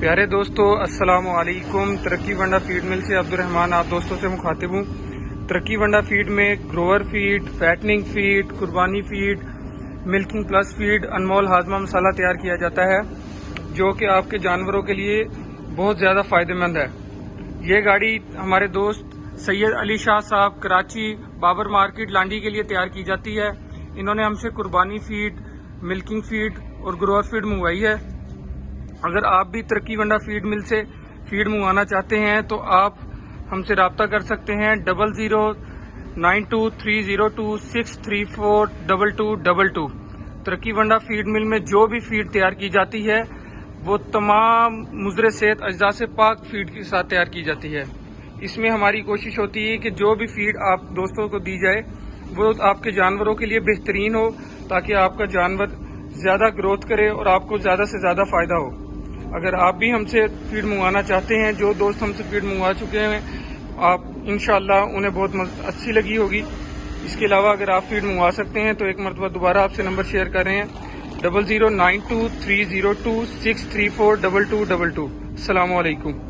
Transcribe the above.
پیارے دوستو السلام علیکم۔ ترقی ونڈا فیڈ مل سے عبدالرحمان آپ دوستوں سے مخاطب ہوں۔ ترقی ونڈا فیڈ میں گروور فیڈ، فیٹننگ فیڈ، قربانی فیڈ، ملکنگ پلس فیڈ، انمول ہاضمہ مسالہ تیار کیا جاتا ہے جو کہ آپ کے جانوروں کے لیے بہت زیادہ فائدہ مند ہے۔ یہ گاڑی ہمارے دوست سید علی شاہ صاحب کراچی بابر مارکیٹ لانڈی کے لیے تیار کی جاتی ہے۔ انہوں نے ہم سے قربانی فیڈ، ملکنگ فیڈ اور گروور فیڈ منگوائی ہے۔ اگر آپ بھی ترقی ونڈا فیڈ مل سے فیڈ منگوانا چاہتے ہیں تو آپ ہم سے رابطہ کر سکتے ہیں 00923026342222۔ ترقی ونڈا فیڈ مل میں جو بھی فیڈ تیار کی جاتی ہے وہ تمام مضر صحت اجزاء سے پاک فیڈ کے ساتھ تیار کی جاتی ہے۔ اس میں ہماری کوشش ہوتی ہے کہ جو بھی فیڈ آپ دوستوں کو دی جائے وہ آپ کے جانوروں کے لیے بہترین ہو تاکہ آپ کا جانور زیادہ گروتھ کرے اور آپ کو زیادہ سے زیادہ فائدہ ہو۔ اگر آپ بھی ہم سے فیڈ منگوانا چاہتے ہیں، جو دوست ہم سے فیڈ منگوا چکے ہیں آپ انشاءاللہ انہیں بہت اچھی لگی ہوگی۔ اس کے علاوہ اگر آپ فیڈ منگوا سکتے ہیں تو ایک مرتبہ دوبارہ آپ سے نمبر شیئر کر رہے ہیں 00923026342222۔ السلام علیکم۔